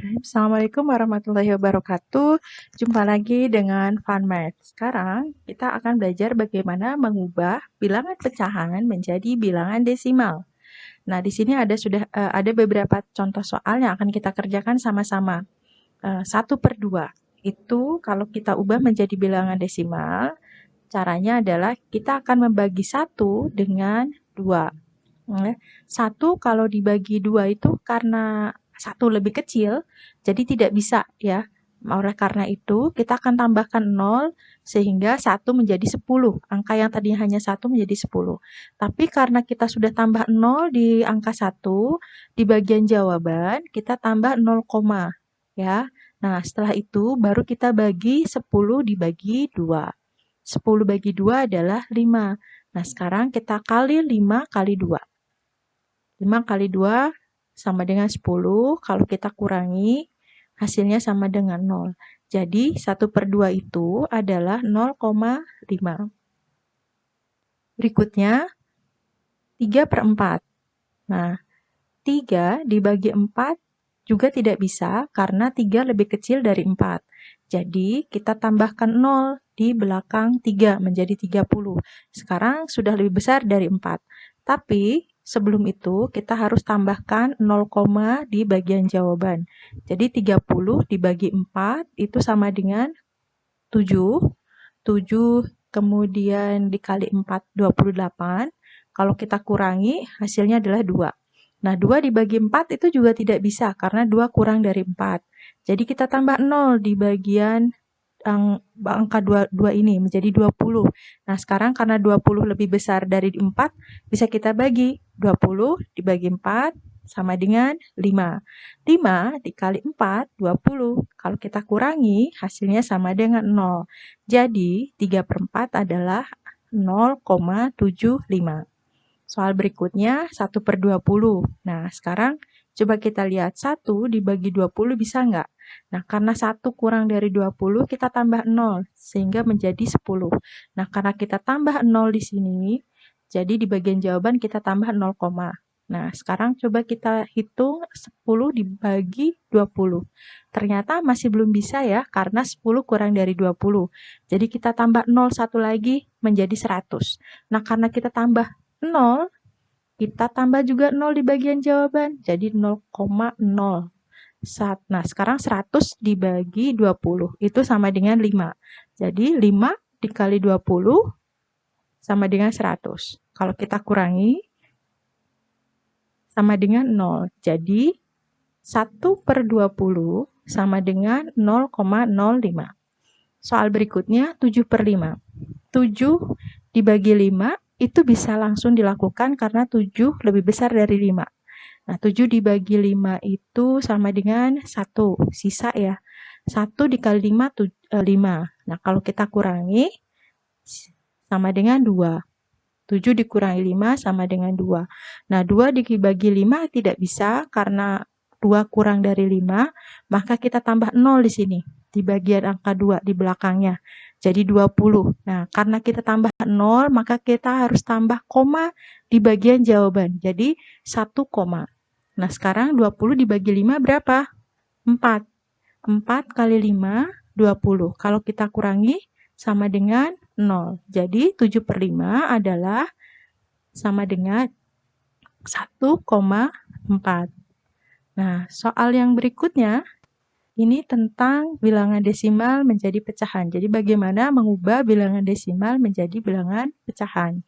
Bismillahirrahmanirrahim. Assalamualaikum warahmatullahi wabarakatuh. Jumpa lagi dengan Fun Math. Sekarang kita akan belajar bagaimana mengubah bilangan pecahan menjadi bilangan desimal. Nah, di sini ada beberapa contoh soal yang akan kita kerjakan sama-sama. 1/2 itu kalau kita ubah menjadi bilangan desimal, caranya adalah kita akan membagi 1 dengan 2. 1 kalau dibagi 2 itu karena 1 lebih kecil, jadi tidak bisa ya. Oleh karena itu, kita akan tambahkan 0 sehingga 1 menjadi 10. Angka yang tadinya hanya 1 menjadi 10. Tapi karena kita sudah tambah 0 di angka 1, di bagian jawaban kita tambah 0, ya. Nah, setelah itu baru kita bagi 10 dibagi 2. 10 bagi 2 adalah 5. Nah, sekarang kita kali 5 kali 2. 5 kali 2 sama dengan 10, kalau kita kurangi, hasilnya sama dengan 0. Jadi, 1/2 itu adalah 0,5. Berikutnya, 3/4. Nah, 3 dibagi 4 juga tidak bisa karena 3 lebih kecil dari 4. Jadi, kita tambahkan 0 di belakang 3 menjadi 30. Sekarang sudah lebih besar dari 4. Tapi, sebelum itu kita harus tambahkan 0, di bagian jawaban. Jadi, 30 dibagi 4 itu sama dengan 7. 7 kemudian dikali 4, 28. Kalau kita kurangi, hasilnya adalah 2. Nah, 2 dibagi 4 itu juga tidak bisa karena 2 kurang dari 4. Jadi kita tambah 0 di bagian angka 2 ini menjadi 20. Nah, sekarang karena 20 lebih besar dari 4, bisa kita bagi. 20 dibagi 4 sama dengan 5. 5 dikali 4, 20. Kalau kita kurangi, hasilnya sama dengan 0. Jadi, 3/4 adalah 0,75. Soal berikutnya 1/20. Nah, sekarang coba kita lihat 1 dibagi 20 bisa nggak? Nah, karena 1 kurang dari 20, kita tambah 0, sehingga menjadi 10. Nah, karena kita tambah 0 di sini, jadi di bagian jawaban kita tambah 0, nah, sekarang coba kita hitung 10 dibagi 20. Ternyata masih belum bisa ya, karena 10 kurang dari 20. Jadi kita tambah 0 satu lagi menjadi 100. Nah, karena kita tambah 0, kita tambah juga 0 di bagian jawaban, jadi 0,0. Nah, sekarang 100 dibagi 20, itu sama dengan 5. Jadi, 5 dikali 20 sama dengan 100. Kalau kita kurangi, sama dengan 0. Jadi, 1/20 sama dengan 0,05. Soal berikutnya, 7/5. 7 dibagi 5 itu bisa langsung dilakukan karena 7 lebih besar dari 5. Nah, 7 dibagi 5 itu sama dengan 1, sisa ya. 1 dikali 5, 5. Nah, kalau kita kurangi, sama dengan 2. 7 dikurangi 5 sama dengan 2. Nah, 2 dibagi 5 tidak bisa karena 2 kurang dari 5, maka kita tambah 0 di sini, di bagian angka 2 di belakangnya. Jadi 20. Nah, karena kita tambah 0, maka kita harus tambah koma di bagian jawaban. Jadi 1 koma. Nah, sekarang 20 dibagi 5 berapa? 4. 4 kali 5, 20. Kalau kita kurangi, sama dengan 0. Jadi 7/5 adalah sama dengan 1,4. Nah, soal yang berikutnya, ini tentang bilangan desimal menjadi pecahan. Jadi bagaimana mengubah bilangan desimal menjadi bilangan pecahan.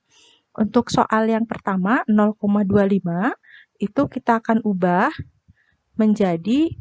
Untuk soal yang pertama, 0,25, itu kita akan ubah menjadi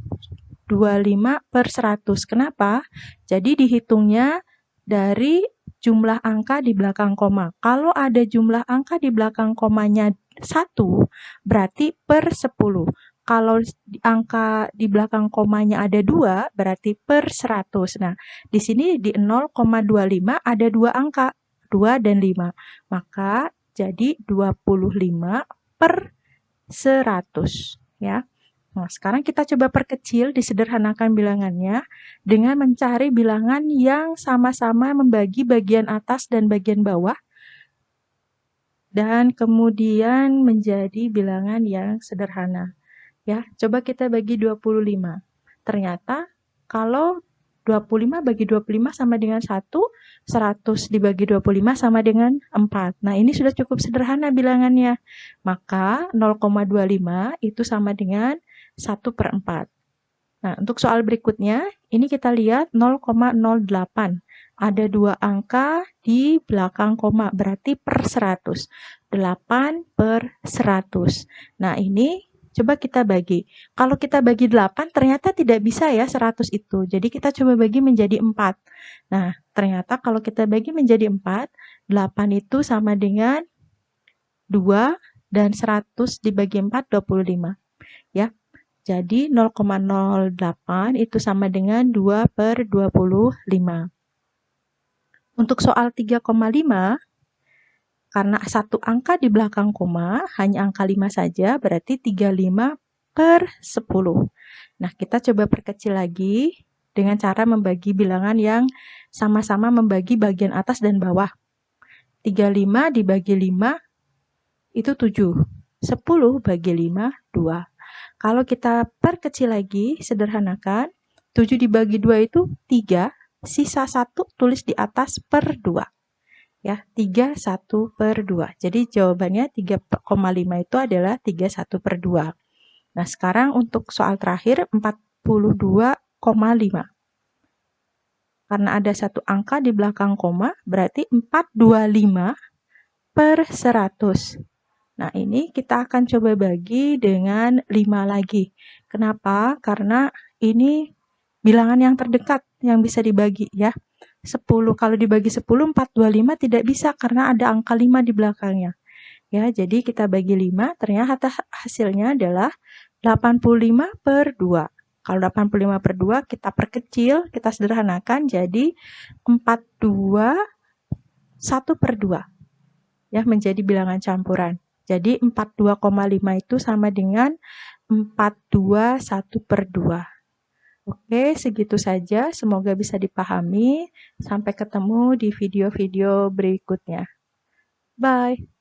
25/100. Kenapa? Jadi dihitungnya dari jumlah angka di belakang koma. Kalau ada jumlah angka di belakang komanya 1, berarti per 10. Kalau angka di belakang komanya ada 2, berarti per 100. Nah, di sini di 0,25 ada 2 angka, 2 dan 5. Maka jadi 25/100 ya. Nah, sekarang kita coba perkecil, disederhanakan bilangannya dengan mencari bilangan yang sama-sama membagi bagian atas dan bagian bawah dan kemudian menjadi bilangan yang sederhana. Ya, coba kita bagi 25. ternyata kalau 25 bagi 25 sama dengan 1, 100 dibagi 25 sama dengan 4. Nah, ini sudah cukup sederhana bilangannya. Maka 0,25 itu sama dengan 1/4. Nah, untuk soal berikutnya, ini kita lihat 0,08. Ada dua angka di belakang koma, berarti per 100. 8/100. Nah, ini coba kita bagi. Kalau kita bagi 8, ternyata tidak bisa ya 100 itu. Jadi kita coba bagi menjadi 4. Nah, ternyata kalau kita bagi menjadi 4, 8 itu sama dengan 2 dan 100 dibagi 4, 25. Ya. Jadi 0,08 itu sama dengan 2/25. Untuk soal 3,5, karena satu angka di belakang koma, hanya angka 5 saja, berarti 35/10. Nah, kita coba perkecil lagi dengan cara membagi bilangan yang sama-sama membagi bagian atas dan bawah. 35 dibagi 5 itu 7. 10 bagi 5, 2. Kalau kita perkecil lagi, sederhanakan, 7 dibagi 2 itu 3, sisa 1 tulis di atas per 2. Ya, 3 1/2. Jadi jawabannya 3,5 itu adalah 3 1/2. Nah, sekarang untuk soal terakhir 42,5. Karena ada satu angka di belakang koma, berarti 425/100. Nah, ini kita akan coba bagi dengan 5 lagi. Kenapa? Karena ini bilangan yang terdekat yang bisa dibagi ya. 10, kalau dibagi 10, 425 tidak bisa karena ada angka 5 di belakangnya. Ya, jadi kita bagi 5, ternyata hasilnya adalah 85/2. Kalau 85/2 kita perkecil, kita sederhanakan jadi 421/2. Ya, menjadi bilangan campuran. Jadi 42,5 itu sama dengan 421/2. Oke, segitu saja. Semoga bisa dipahami. Sampai ketemu di video-video berikutnya. Bye.